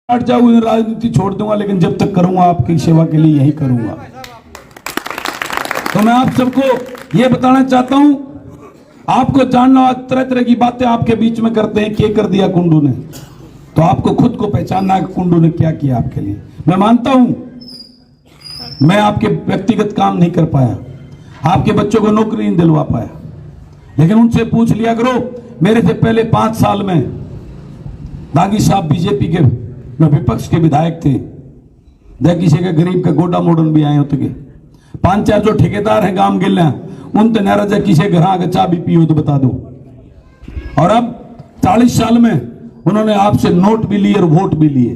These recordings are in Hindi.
हट जाऊंगा, राजनीति छोड़ दूंगा, लेकिन जब तक करूंगा आपकी सेवा के लिए यही करूंगा। तो मैं आप सबको ये बताना चाहता हूं, आपको जानना, तरह तरह की बातें आपके बीच में करते हैं, क्या कर दिया कुंडू ने, तो आपको खुद को पहचानना है कि कुंडू ने क्या किया आपके लिए। मैं मानता हूं मैं आपके व्यक्तिगत काम नहीं कर पाया, आपके बच्चों को नौकरी नहीं दिलवा पाया, लेकिन उनसे पूछ लिया करो, मेरे से पहले 5 साल में दागी साहब बीजेपी के विपक्ष के विधायक थे, किसी के गरीब का गोडा मोडन भी आए होते के 5-4 जो ठेकेदार हैं गांव गिल उन तो नाराज है, किसी घर आके चाय भी पियो तो बता दो। और अब 40 साल में उन्होंने आपसे नोट भी लिए और वोट भी लिए,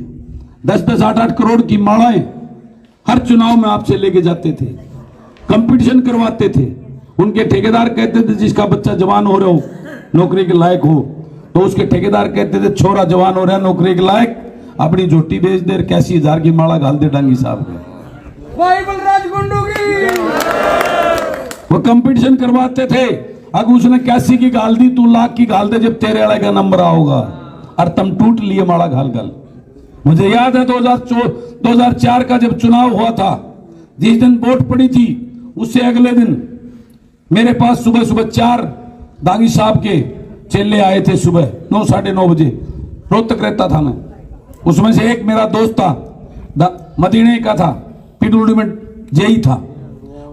10-10, 8-8 करोड़ की मालाएं हर चुनाव में आपसे लेके जाते थे, कंपटीशन करवाते थे। उनके ठेकेदार कहते थे जिसका बच्चा जवान हो रहा हो, नौकरी के लायक हो, तो उसके ठेकेदार कहते थे छोरा जवान हो रहा है नौकरी के लायक, अपनी झोटी बेच दे, 81,000 की माला घाल दे डांगी साहब के। भाई बलराज कुंडू की वो कंपटीशन करवाते थे, अगर उसने 81 की घाल दी, तू लाख की घाल दे, जब तेरे वाले का नंबर आओगा, और तुम टूट लिए माला घाल घाल। मुझे याद है 2004 का जब चुनाव हुआ था, जिस दिन वोट पड़ी थी उससे अगले दिन मेरे पास सुबह सुबह 4 दागी साहब के चेले आए थे, सुबह 9, 9:30 बजे। रोहतक रहता था मैं, उसमें से एक मेरा दोस्त था, मदीने का था, पीडब्ल्यूडी में जेई था।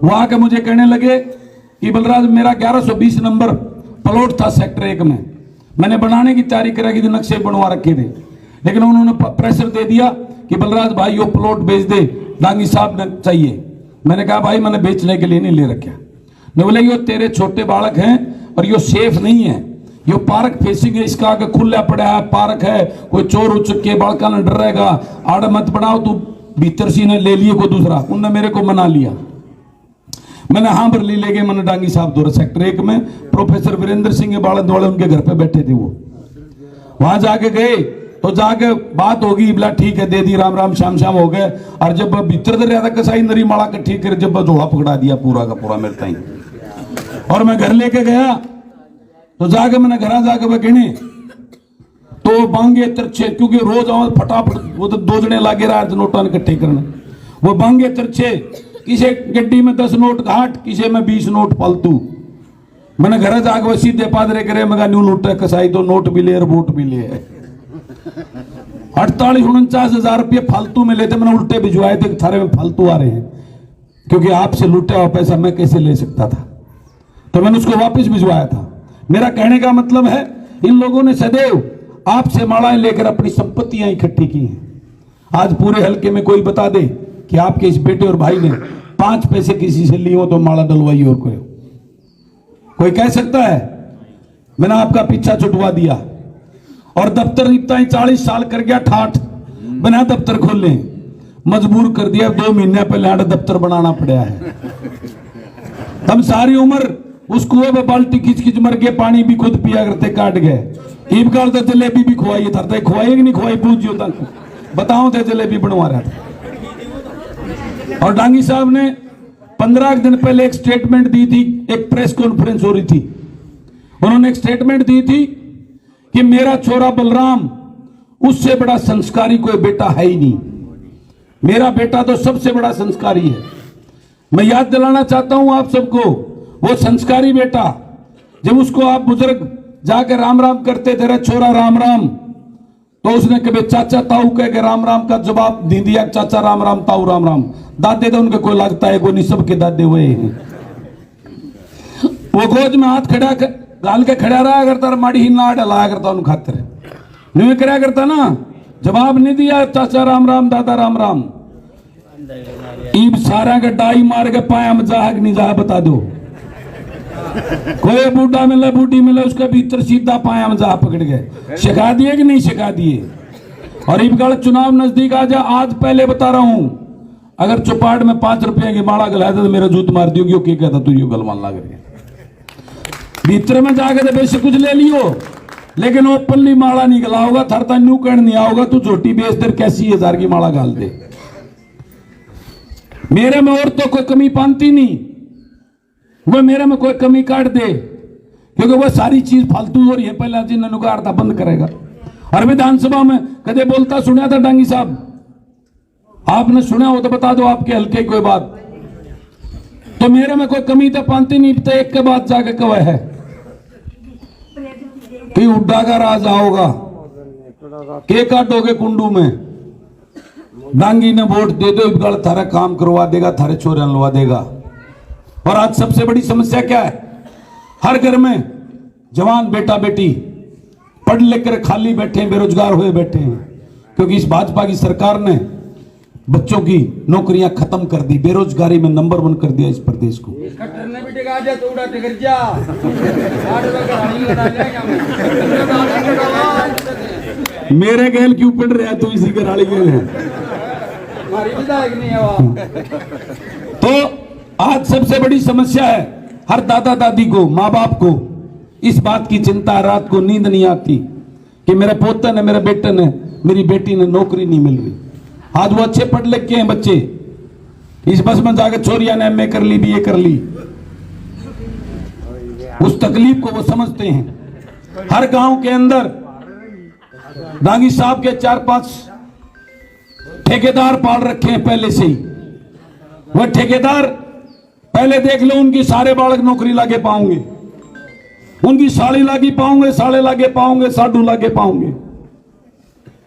वो आके मुझे कहने लगे कि बलराज मेरा 1120 नंबर प्लॉट था सेक्टर 1 में, मैंने बनाने की तैयारी करा कि नक्शे बनवा रखे थे, लेकिन उन्होंने प्रेशर दे दिया कि बलराज भाई यो प्लॉट बेच दे, दागी साहब ने चाहिए। मैंने कहा भाई मैंने बेचने के लिए नहीं ले रखा। नहीं, बोले यो तेरे छोटे बालक हैं और यो सेफ नहीं है, यो पार्क फेसिंग है, इसका आगे खुला पड़ा है, पार्क है, कोई चोर उचक के बालका न डर रहेगा, आड़ मत बनाओ, तू भीतर सी ने ले लिए को दूसरा। उनने मेरे को मना लिया, मैंने हाँ भर ली, ले गए मैंने डांगी साहब दौरा सेक्टर 1 में, प्रोफेसर वीरेंद्र सिंह के बालक वाले उनके घर पे बैठे थे। वो वहां जाके गए तो जाके बात होगी, बोला ठीक है दे दी, राम राम श्याम श्याम हो गए। और जब भीतर दर रहा था कसाई नरी माला का ठीक कर, जब झोला पकड़ा दिया पूरा का पूरा मेरे ताई। और मैं घर लेके गया तो जाके मैंने घर जाके वह गिने तो बांगे तिरछे, क्योंकि रोज आओ फटाफट वो तो 2 जने लागे रहा नोटा इकट्ठे करने, वो बांगे तिरछे, किसी गड्डी में 10 नोट घाट, किसी में 20 नोट फालतू। मैंने घर जाके वो सीधे पादरे करे, मगा न्यू लूटा कसाई तो नोट भी ले और वोट भी ले। 48-49 रुपये फालतू में लेते, मैंने उल्टे भिजवाए थे, थारे में फालतू आ रहे हैं, क्योंकि आपसे लूटा हुआ पैसा मैं कैसे ले सकता था, तो मैंने उसको वापस भिजवाया था। मेरा कहने का मतलब है, इन लोगों ने सदैव आपसे मालाएं लेकर अपनी संपत्तियां इकट्ठी की हैं। आज पूरे हल्के में कोई बता दे कि आपके इस बेटे और भाई ने 5 पैसे किसी से लिए हो तो माला डलवाई, और कोई कह सकता है? मैंने आपका पीछा छुटवा दिया, और दफ्तर इतना ही 40 साल कर गया ठाठ, बना दफ्तर खोलने, मजबूर कर दिया, 2 महीने पहले दफ्तर बनाना पड़ा है। हम सारी उम्र उस कुएं में बाल्टी खींच खींच मर गए, पानी भी खुद पिया करते, काट गए। ईबगाल तो जलेबी भी खुआई था, खुआई कि नहीं खुआई पूछियो तक, बताओ थे जलेबी बनवा रहा था। और डांगी साहब ने 15 दिन पहले एक स्टेटमेंट दी थी, एक प्रेस कॉन्फ्रेंस हो रही थी, उन्होंने एक स्टेटमेंट दी थी कि मेरा छोरा बलराम उससे बड़ा संस्कारी कोई बेटा है ही नहीं, मेरा बेटा तो सबसे बड़ा संस्कारी है। मैं याद दिलाना चाहता हूं आप सबको, वो संस्कारी बेटा, जब उसको आप बुजुर्ग जाकर राम राम करते थे, छोरा राम राम, तो उसने कभी चाचा ताऊ कह के राम राम का जवाब दे दिया, चाचा राम राम ताऊ राम राम। दादे तो उनके कोई लगता है कोई नहीं, सबके दादे हुए हैं। वो गोद में हाथ खड़ा गाल के खड़ा रहा करता, माड़ी ही ना डलाया करता उन खातिर, नहीं कराया करता ना, जवाब नहीं दिया, चाचा राम राम दादा राम राम। ईब सारा का डाई मार के पाया मजाक नहीं जा, बता दो कोई बूढ़ा मिला बूढ़ी मिला, उसका भीतर सीधा पाया मजा पकड़ गए, सिखा दिए कि नहीं सिखा दिए। और ईबगाल चुनाव नजदीक आ जा, आज पहले बता रहा हूं, अगर चौपाट में 5 रुपये की माला गलाया था तो मेरा जूत मार दियो, क्यों कहता तू यू गलमान लग रही है, भीतर में जाकर तो बेशक कुछ ले लियो, लेकिन वो पल्ली माला नहीं गला होगा, थरता न्यू कर्ण नहीं आओगा, तू झोटी बेच दे, 81,000 की माला गाल दे। मेरे में और तो कोई कमी पानती नहीं, वो मेरे में कोई कमी काट दे, क्योंकि वो सारी चीज फालतू हो रही है, पहले जिन्होंने अर्धा बंद करेगा। और विधानसभा में कदे बोलता सुना था डांगी साहब? आपने सुना हो तो बता दो, आपके हल्के कोई बात। तो मेरे में कोई कमी तो पांती नहीं, तो एक के बाद जाके कवा है कि उड्डा का राज आओगा, के काटोगे कुंडू में। डांगी ने वोट दे दो, गल थारा काम करवा देगा, थारे छोरे लवा देगा। और आज सबसे बड़ी समस्या क्या है? हर घर में जवान बेटा बेटी पढ़ लिख कर खाली बैठे हैं, बेरोजगार हुए बैठे हैं, क्योंकि इस भाजपा की सरकार ने बच्चों की नौकरियां खत्म कर दी, बेरोजगारी में नंबर 1 कर दिया इस प्रदेश को। मेरे गैल क्यों पड़ रहा है? तो इसी कराली गैल है। तो आज सबसे बड़ी समस्या है, हर दादा दादी को, माँ बाप को इस बात की चिंता, रात को नींद नहीं आती कि मेरे पोते ने, मेरे बेटे ने, मेरी बेटी ने नौकरी नहीं मिल रही। आज वो अच्छे पढ़ लिख के हैं बच्चे, इस बस में जाकर छोरिया ने MA कर ली, BA कर ली, उस तकलीफ को वो समझते हैं। हर गांव के अंदर डांगी साहब के 4-5 ठेकेदार पाल रखे हैं पहले से ही। वह ठेकेदार पहले देख लो, उनकी सारे बालक नौकरी लागे पाओगे, उनकी साड़ी लागी पाओगे, साड़े लागे पाओगे, साडू लागे पाओगे।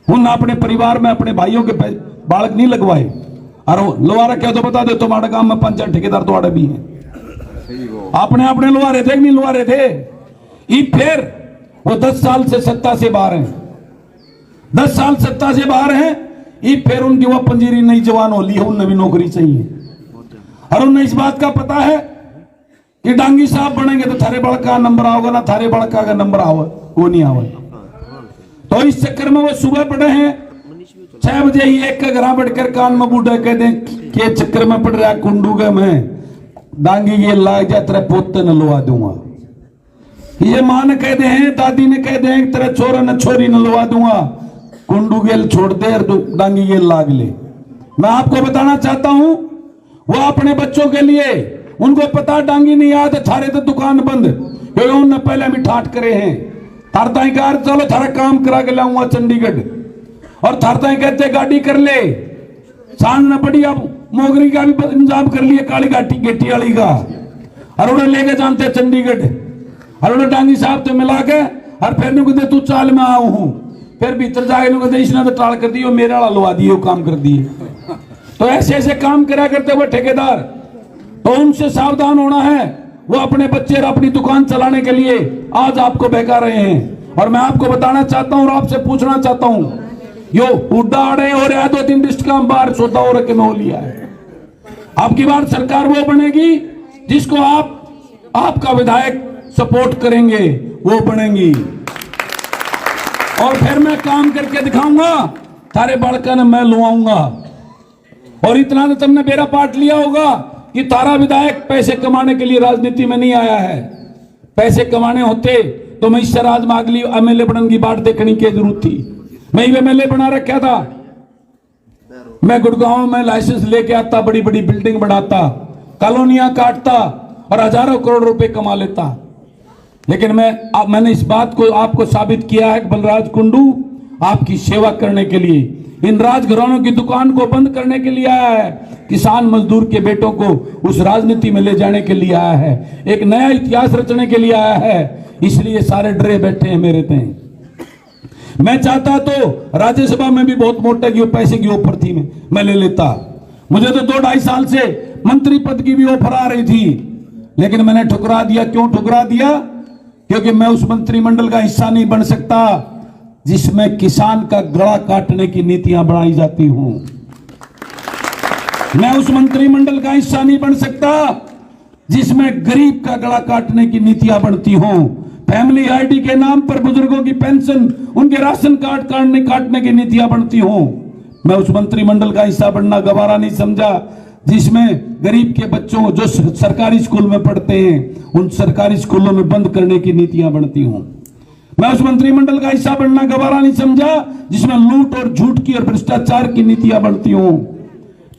उन अपने परिवार में अपने भाइयों के बालक नहीं लगवाए। और लवा रखे तो बता दे, तुम्हारे गांव में 5-4 ठेकेदार तो भी हैं, अपने अपने लवा रहे थे, नहीं लवा रहे थे। फिर वो 10 साल से सत्ता से बाहर हैं, 10 साल सत्ता से बाहर हैं। फिर उनकी वो पंजीरी नई जवान हो ली है, उन्हें भी नौकरी चाहिए। और उन्हें इस बात का पता है कि डांगी साहब बनेंगे तो थारे बड़का का नंबर आओगा ना, थारे बड़का का नंबर आवा, वो नहीं आवा। तो इस चक्कर में वो सुबह पड़े हैं 6 बजे ही, एक का घर बैठकर कान में बूढ़ा कह दें कि चक्कर में पड़ रहा कुंडू के में डांगी ये लाग जा, तेरे पोते न लवा दूंगा। ये मां ने कह दे हैं, दादी ने कह दे तेरे छोरा न छोरी न लवा दूंगा, कुंडू गेल छोड़ दे और डांगी गेल लाग ले। मैं आपको बताना चाहता हूं, वो अपने बच्चों के लिए, उनको पता डांगी नहीं आते थारे तो दुकान बंद, क्योंकि उन्होंने पहले भी ठाट करे हैं। थारताई कार चलो थारा काम करा के लाऊंगा चंडीगढ़, और थारताई कहते गाड़ी कर ले, सांझ न पड़ी, अब मोगरी का भी इंतजाम कर लिया, काली घाटी गेटी वाली का, और उन्हें लेके जानते चंडीगढ़। और उन्हें डांगी साहब से मिला के और फिर नहीं कहते तू चाल में आऊ हूं, फिर भीतर जाके कहते इसने तो टाल कर दी, मेरे वाला लवा दिए, काम कर दिए। तो ऐसे ऐसे काम करा करते हुए ठेकेदार, तो उनसे सावधान होना है। वो अपने बच्चे और अपनी दुकान चलाने के लिए आज आपको बहका रहे हैं। और मैं आपको बताना चाहता हूं और आपसे पूछना चाहता हूं, यो उड्डा आड़े हो रहा है 2-3 डिस्ट्रिक्ट का बाहर सोता हो रखे में हो लिया है। आपकी बार सरकार वो बनेगी जिसको आपका विधायक सपोर्ट करेंगे, वो बनेगी। और फिर मैं काम करके दिखाऊंगा, थारे बालका ने मैं लुआऊंगा। और इतना तो तुमने मेरा पार्ट लिया होगा कि तारा विधायक पैसे कमाने के लिए राजनीति में नहीं आया है। पैसे कमाने होते तो मैं इससे राज मांग ली, MLA बनने की बात देखने की जरूरत थी। मैं MLA बना रखा था, मैं गुड़गांव में लाइसेंस लेके आता, बड़ी बड़ी बिल्डिंग बनाता, कॉलोनियां काटता और हजारों करोड़ रुपए कमा लेता। लेकिन मैंने इस बात को आपको साबित किया है कि बलराज कुंडू आपकी सेवा करने के लिए, इन राजघरानों की दुकान को बंद करने के लिए आया है, किसान मजदूर के बेटों को उस राजनीति में ले जाने के लिए आया है, एक नया इतिहास रचने के लिए आया है। इसलिए सारे डरे बैठे हैं मेरे पे। मैं चाहता तो राज्यसभा में भी बहुत मोटे की पैसे की ऑफर थी, मैं ले लेता। मुझे तो 2-2.5 साल से मंत्री पद की भी ऑफर आ रही थी, लेकिन मैंने ठुकरा दिया। क्यों ठुकरा दिया? क्योंकि मैं उस मंत्रिमंडल का हिस्सा नहीं बन सकता जिसमें किसान का गला काटने की नीतियां बनाई जाती हूं। मैं उस मंत्रिमंडल का हिस्सा नहीं बन सकता जिसमें गरीब का गला काटने की नीतियां बनती हों। फैमिली आईडी के नाम पर बुजुर्गों की पेंशन, उनके राशन कार्ड काटने की नीतियां बनती हों। मैं उस मंत्रिमंडल का हिस्सा बनना गवारा नहीं समझा जिसमें गरीब के बच्चों जो सरकारी स्कूल में पढ़ते हैं उन सरकारी स्कूलों में बंद करने की नीतियां बनती हों। मैं उस मंत्रिमंडल का हिस्सा बनना गवारा नहीं समझा जिसमें लूट और झूठ की और भ्रष्टाचार की नीतियां बनती हों।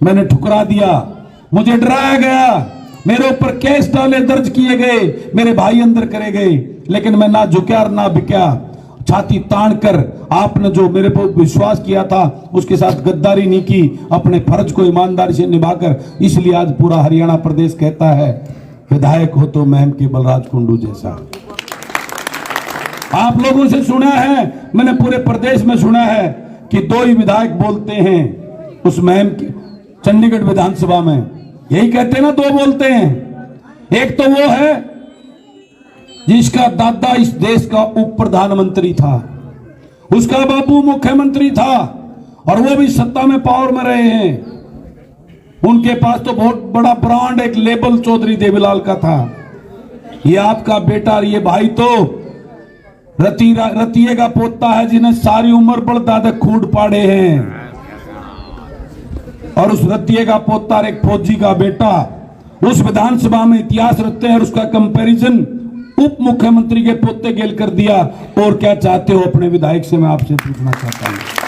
मैंने ठुकरा दिया, मुझे डराया गया, मेरे ऊपर केस दर्ज किए गए, मेरे भाई अंदर करे गए, लेकिन मैं ना झुका और ना बिका। छाती तान कर आपने जो मेरे पर विश्वास किया था उसके साथ गद्दारी नहीं की, अपने फर्ज को ईमानदारी से निभाकर, इसलिए आज पूरा हरियाणा प्रदेश कहता है विधायक हो तो महम के बलराज कुंडू जैसा। आप लोगों से सुना है, मैंने पूरे प्रदेश में सुना है कि 2 ही विधायक बोलते हैं उस महम की चंडीगढ़ विधानसभा में, यही कहते हैं ना, 2 बोलते हैं। एक तो वो है जिसका दादा इस देश का उप प्रधानमंत्री था, उसका बापू मुख्यमंत्री था और वो भी सत्ता में पावर में रहे हैं। उनके पास तो बहुत बड़ा ब्रांड, एक लेबल चौधरी देवीलाल का था। ये आपका बेटा, ये भाई तो रतिये का पोता है जिन्हें सारी उम्र बड़दादा खूंड पाड़े हैं, और उस रतिये का पोता और एक फौजी का बेटा उस विधानसभा में इतिहास रखते हैं और उसका कंपैरिजन उप मुख्यमंत्री के पोते गेल कर दिया। और क्या चाहते हो अपने विधायक से, मैं आपसे पूछना चाहता हूं।